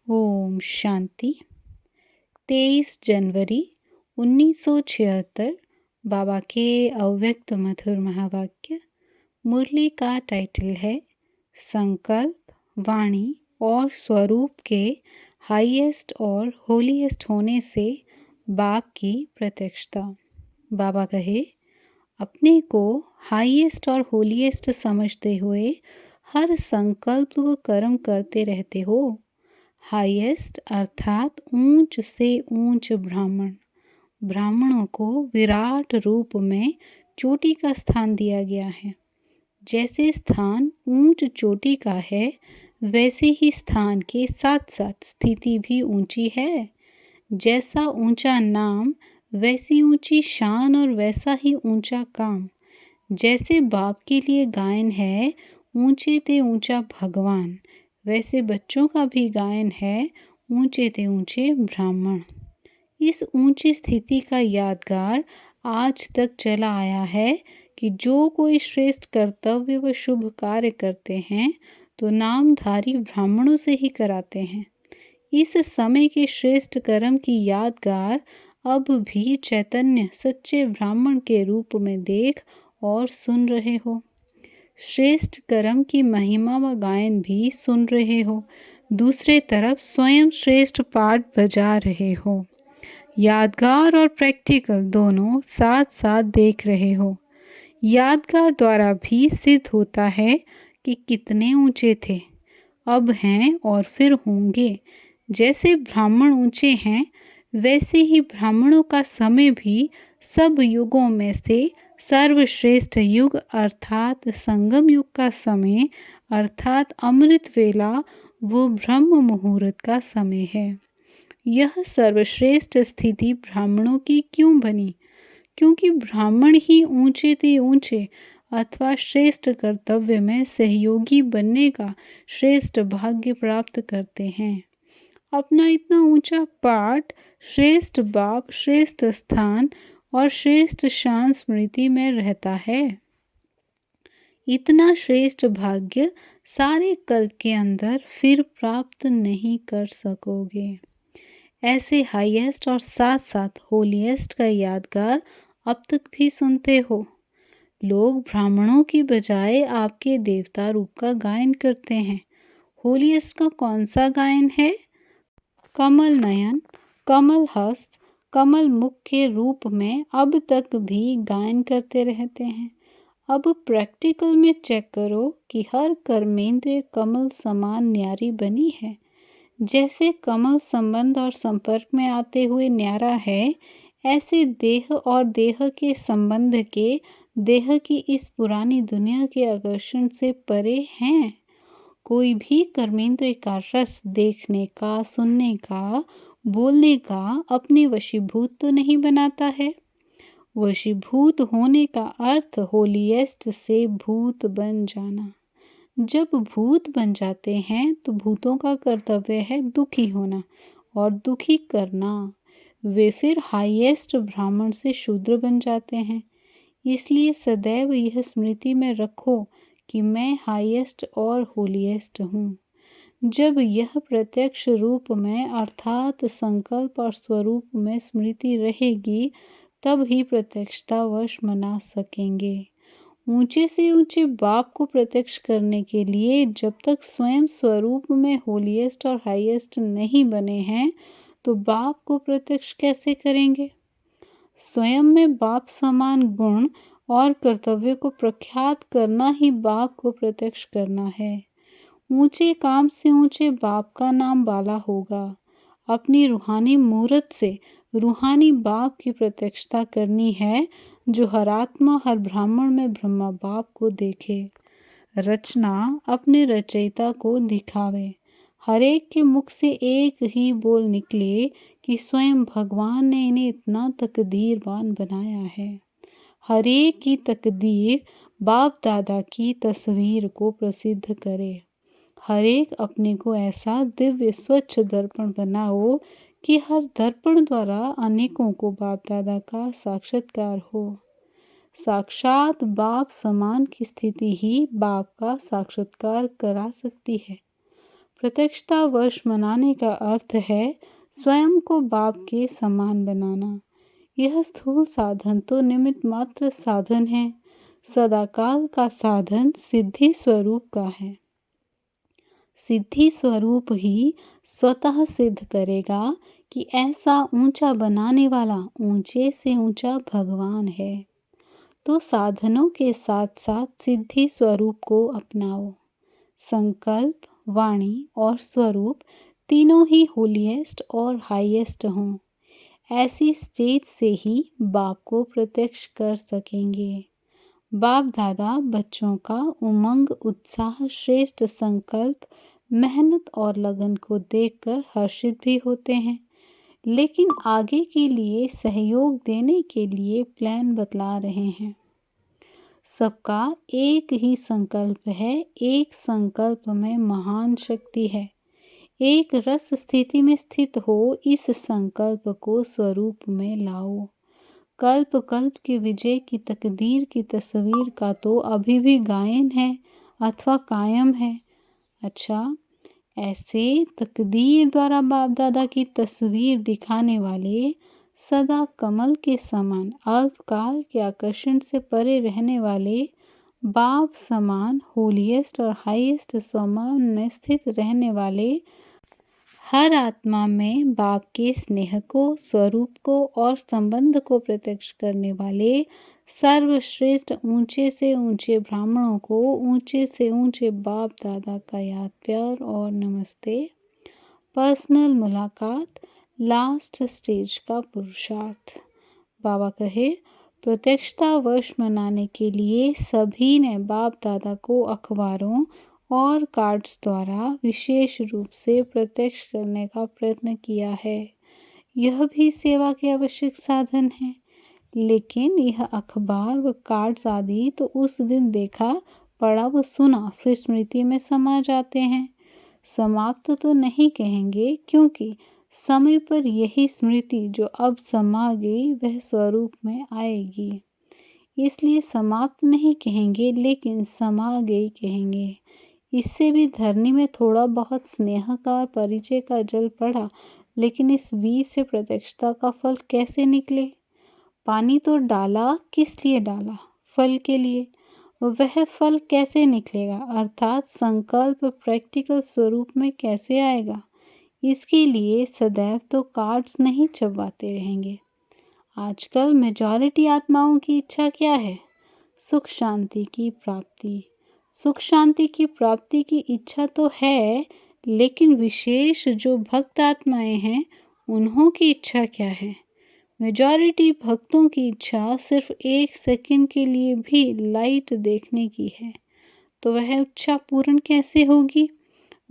ओम शांति। 23 जनवरी 1976 बाबा के अव्यक्त मधुर महावाक्य। मुरली का टाइटल है संकल्प, वाणी और स्वरूप के हाईएस्ट और होलीएस्ट होने से बाप की प्रत्यक्षता। बाबा कहे, अपने को हाईएस्ट और होलीएस्ट समझते हुए हर संकल्प व कर्म करते रहते हो। हाईएस्ट अर्थात ऊंच से ऊंच ब्राह्मण। ब्राह्मणों को विराट रूप में चोटी का स्थान दिया गया है। जैसे स्थान ऊंच चोटी का है, वैसे ही स्थान के साथ साथ स्थिति भी ऊंची है। जैसा ऊंचा नाम, वैसी ऊंची शान और वैसा ही ऊंचा काम। जैसे बाप के लिए गायन है ऊंचे ते ऊंचा भगवान, वैसे बच्चों का भी गायन है ऊंचे ते ऊंचे ब्राह्मण। इस ऊंची स्थिति का यादगार आज तक चला आया है कि जो कोई श्रेष्ठ कर्तव्य व शुभ कार्य करते हैं तो नामधारी ब्राह्मणों से ही कराते हैं। इस समय के श्रेष्ठ कर्म की यादगार अब भी चैतन्य सच्चे ब्राह्मण के रूप में देख और सुन रहे हो। श्रेष्ठ कर्म की महिमा व गायन भी सुन रहे हो। दूसरे तरफ स्वयं श्रेष्ठ पाठ बजा रहे हो। यादगार और प्रैक्टिकल दोनों साथ साथ देख रहे हो। यादगार द्वारा भी सिद्ध होता है कि कितने ऊंचे थे, अब हैं और फिर होंगे। जैसे ब्राह्मण ऊंचे हैं, वैसे ही ब्राह्मणों का समय भी सब युगों में से सर्वश्रेष्ठ युग अर्थात संगम युग का समय अर्थात अमृत वेला वो ब्रह्म मुहूर्त का समय है। यह सर्वश्रेष्ठ स्थिति ब्राह्मणों की क्यों बनी? क्योंकि ब्राह्मण ही ऊंचे ते ऊंचे अथवा श्रेष्ठ कर्तव्य में सहयोगी बनने का श्रेष्ठ भाग्य प्राप्त करते हैं। अपना इतना ऊंचा पाठ, श्रेष्ठ बाप, श्रेष्ठ स्थान और श्रेष्ठ शान स्मृति में रहता है। इतना श्रेष्ठ भाग्य सारे कल्प के अंदर फिर प्राप्त नहीं कर सकोगे। ऐसे हाईएस्ट और साथ साथ होलीएस्ट का यादगार अब तक भी सुनते हो। लोग ब्राह्मणों की बजाय आपके देवता रूप का गायन करते हैं। होलीएस्ट का कौन सा गायन है? कमल नयन, कमल हस्त, कमल मुख के रूप में अब तक भी गायन करते रहते हैं। अब प्रैक्टिकल में चेक करो कि हर कर्मेंद्रिय कमल समान न्यारी बनी है। जैसे कमल संबंध और संपर्क में आते हुए न्यारा है, ऐसे देह और देह के संबंध के देह की इस पुरानी दुनिया के आकर्षण से परे हैं। कोई भी कर्मेंद्रिय का रस देखने का, सुनने का, बोलने का अपने वशीभूत तो नहीं बनाता है। वशीभूत होने का अर्थ होलीएस्ट से भूत बन जाना। जब भूत बन जाते हैं तो भूतों का कर्तव्य है दुखी होना और दुखी करना। वे फिर हाईएस्ट ब्राह्मण से शूद्र बन जाते हैं। इसलिए सदैव यह स्मृति में रखो कि मैं हाईएस्ट और होलीएस्ट हूँ। जब यह प्रत्यक्ष रूप में अर्थात संकल्प और स्वरूप में स्मृति रहेगी, तब ही प्रत्यक्षता वश मना सकेंगे। ऊंचे से ऊंचे बाप को प्रत्यक्ष करने के लिए जब तक स्वयं स्वरूप में होलीएस्ट और हाईएस्ट नहीं बने हैं, तो बाप को प्रत्यक्ष कैसे करेंगे? स्वयं में बाप समान गुण और कर्तव्य को प्रख्यात करना ही बाप को प्रत्यक्ष करना है। ऊंचे काम से ऊंचे बाप का नाम बाला होगा। अपनी रूहानी मूर्त से रूहानी बाप की प्रत्यक्षता करनी है, जो हर आत्मा हर ब्राह्मण में ब्रह्मा बाप को देखे। रचना अपने रचयिता को दिखावे। हर एक के मुख से एक ही बोल निकले कि स्वयं भगवान ने इन्हें इतना तकदीरवान बनाया है। हर एक की तकदीर बाप दादा की तस्वीर को प्रसिद्ध करे। हर एक अपने को ऐसा दिव्य स्वच्छ दर्पण बनाओ कि हर दर्पण द्वारा अनेकों को बाप दादा का साक्षात्कार हो। साक्षात बाप समान की स्थिति ही बाप का साक्षात्कार करा सकती है। प्रत्यक्षतावश मनाने का अर्थ है स्वयं को बाप के समान बनाना। यह स्थूल साधन तो निमित्त मात्र साधन है, सदाकाल का साधन सिद्धि स्वरूप का है। सिद्धि स्वरूप ही स्वतः सिद्ध करेगा कि ऐसा ऊंचा बनाने वाला ऊंचे से ऊंचा भगवान है। तो साधनों के साथ साथ सिद्धि स्वरूप को अपनाओ। संकल्प, वाणी और स्वरूप तीनों ही होलीएस्ट और हाईएस्ट हों। ऐसी स्टेज से ही बाप को प्रत्यक्ष कर सकेंगे। बाप दादा बच्चों का उमंग, उत्साह, श्रेष्ठ संकल्प, मेहनत और लगन को देखकर हर्षित भी होते हैं, लेकिन आगे के लिए सहयोग देने के लिए प्लान बतला रहे हैं। सबका एक ही संकल्प है, एक संकल्प में महान शक्ति है। एक रस स्थिति में स्थित हो, इस संकल्प को स्वरूप में लाओ। कल्प कल्प के विजय की तकदीर की तस्वीर का तो अभी भी गायन है अथवा कायम है। अच्छा, ऐसे तकदीर द्वारा बाप दादा की तस्वीर दिखाने वाले, सदा कमल के समान अल्पकाल के आकर्षण से परे रहने वाले, बाप समान होलीएस्ट और हाईएस्ट स्वमान में स्थित रहने वाले, हर आत्मा में बाप के स्नेह को, स्वरूप को और संबंध को प्रत्यक्ष करने वाले सर्वश्रेष्ठ ऊंचे से ऊंचे ब्राह्मणों को ऊंचे से ऊंचे बाप दादा का याद, प्यार और नमस्ते। पर्सनल मुलाकात, लास्ट स्टेज का पुरुषार्थ। बाबा कहे, प्रत्यक्षतावश मनाने के लिए सभी ने बाप दादा को अखबारों और कार्ड्स द्वारा विशेष रूप से प्रत्यक्ष करने का प्रयत्न किया है। यह भी सेवा के आवश्यक साधन है, लेकिन यह अखबार व कार्ड्स आदि तो उस दिन देखा, पढ़ा व सुना फिर स्मृति में समा जाते हैं। समाप्त तो नहीं कहेंगे, क्योंकि समय पर यही स्मृति जो अब समा गई वह स्वरूप में आएगी। इसलिए समाप्त नहीं कहेंगे, लेकिन समा गई कहेंगे। इससे भी धरनी में थोड़ा बहुत स्नेह का और परिचय का जल पड़ा, लेकिन इस बीज से प्रत्यक्षता का फल कैसे निकले? पानी तो डाला, किस लिए डाला? फल के लिए। वह फल कैसे निकलेगा, अर्थात संकल्प प्रैक्टिकल स्वरूप में कैसे आएगा? इसके लिए सदैव तो कार्ड्स नहीं चबवाते रहेंगे। आजकल मेजॉरिटी आत्माओं की इच्छा क्या है? सुख शांति की प्राप्ति। सुख शांति की प्राप्ति की इच्छा तो है, लेकिन विशेष जो भक्त आत्माएं हैं उन्हों की इच्छा क्या है? मेजॉरिटी भक्तों की इच्छा सिर्फ 1 सेकंड के लिए भी लाइट देखने की है। तो वह इच्छा पूर्ण कैसे होगी?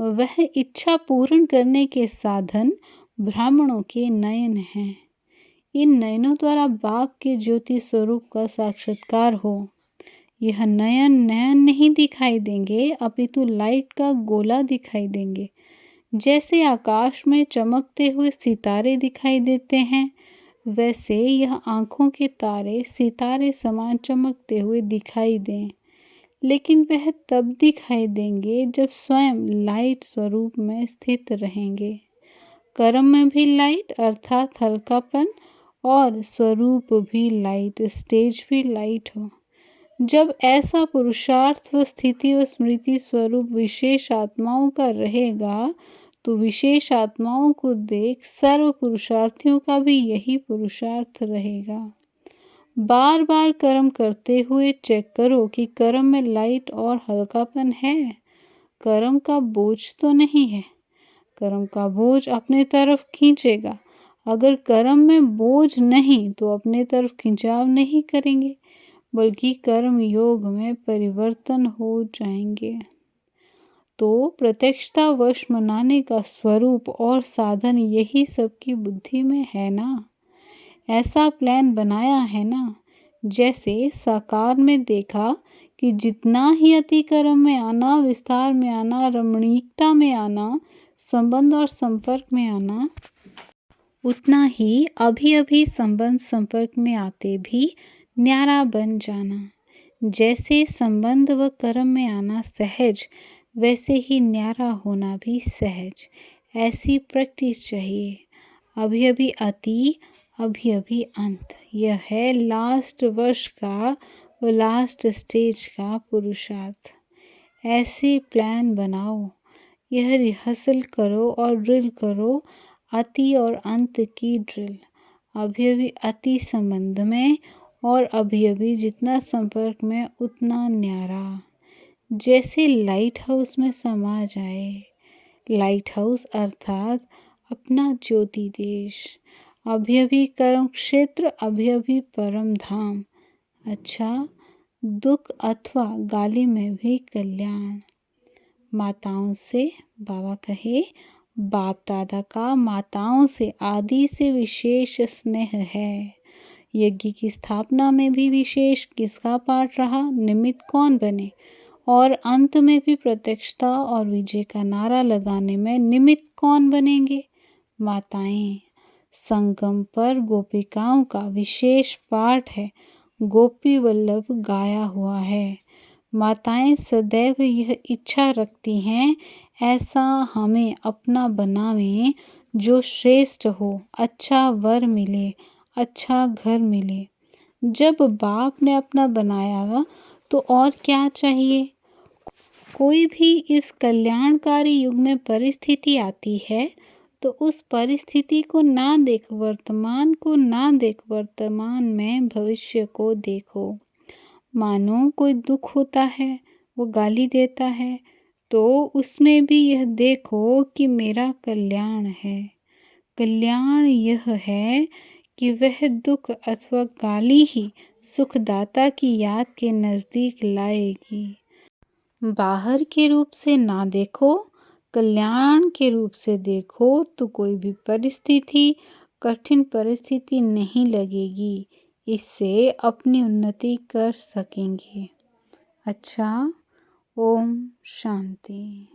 वह इच्छा पूर्ण करने के साधन ब्राह्मणों के नयन हैं। इन नयनों द्वारा बाप के ज्योति स्वरूप का साक्षात्कार हो। यह नयन नहीं दिखाई देंगे, अपितु लाइट का गोला दिखाई देंगे। जैसे आकाश में चमकते हुए सितारे दिखाई देते हैं, वैसे यह आँखों के तारे सितारे समान चमकते हुए दिखाई दें। लेकिन वह तब दिखाई देंगे जब स्वयं लाइट स्वरूप में स्थित रहेंगे। कर्म में भी लाइट अर्थात हल्कापन और स्वरूप भी लाइट, स्टेज भी लाइट हो। जब ऐसा पुरुषार्थ व स्थिति व स्मृति स्वरूप विशेष आत्माओं का रहेगा, तो विशेष आत्माओं को देख सर्व पुरुषार्थियों का भी यही पुरुषार्थ रहेगा। बार बार कर्म करते हुए चेक करो कि कर्म में लाइट और हल्कापन है। कर्म का बोझ तो नहीं है। कर्म का बोझ अपने तरफ खींचेगा। अगर कर्म में बोझ नहीं तो अपने तरफ खिंचाव नहीं करेंगे, बल्कि कर्म योग में परिवर्तन हो जाएंगे। तो प्रत्यक्षता वश मनाने का स्वरूप और साधन यही सबकी बुद्धि में है ना? ऐसा प्लान बनाया है ना? जैसे साकार में देखा कि जितना ही अति कर्म में आना, विस्तार में आना, रमणीकता में आना, संबंध और संपर्क में आना, उतना ही अभी अभी संबंध संपर्क में आते भी न्यारा बन जाना। जैसे संबंध व कर्म में आना सहज, वैसे ही न्यारा होना भी सहज। ऐसी प्रैक्टिस चाहिए। अभी अभी अति, अभी अभी अंत। यह है लास्ट वर्ष का व लास्ट स्टेज का पुरुषार्थ। ऐसे प्लान बनाओ, यह रिहर्सल करो और ड्रिल करो, अति और अंत की ड्रिल। अभी अभी अति संबंध में और अभी अभी जितना संपर्क में उतना न्यारा। जैसे लाइट हाउस में समा जाए। लाइट हाउस अर्थात अपना ज्योति देश। अभी अभी कर्म क्षेत्र, अभी अभी परम धाम। अच्छा, दुख अथवा गाली में भी कल्याण। माताओं से बाबा कहे, बाप दादा का माताओं से आदि से विशेष स्नेह है। यज्ञ की स्थापना में भी विशेष किसका पाठ रहा, निमित्त कौन बने, और अंत में भी प्रत्यक्षता और विजय का नारा लगाने में निमित्त कौन बनेंगे, माताएं। संगम पर गोपिकाओं का विशेष पाठ है, गोपी वल्लभ गाया हुआ है। माताएं सदैव यह इच्छा रखती हैं, ऐसा हमें अपना बनावें जो श्रेष्ठ हो, अच्छा वर मिले, अच्छा घर मिले। जब बाप ने अपना बनाया तो और क्या चाहिए। कोई भी इस कल्याणकारी युग में परिस्थिति आती है तो उस परिस्थिति को ना देख, वर्तमान को ना देख, वर्तमान में भविष्य को देखो। मानो कोई दुख होता है, वो गाली देता है, तो उसमें भी यह देखो कि मेरा कल्याण है। कल्याण यह है कि वह दुख अथवा गाली ही सुखदाता की याद के नज़दीक लाएगी। बाहर के रूप से ना देखो, कल्याण के रूप से देखो तो कोई भी परिस्थिति कठिन परिस्थिति नहीं लगेगी। इससे अपनी उन्नति कर सकेंगे। अच्छा, ओम शांति।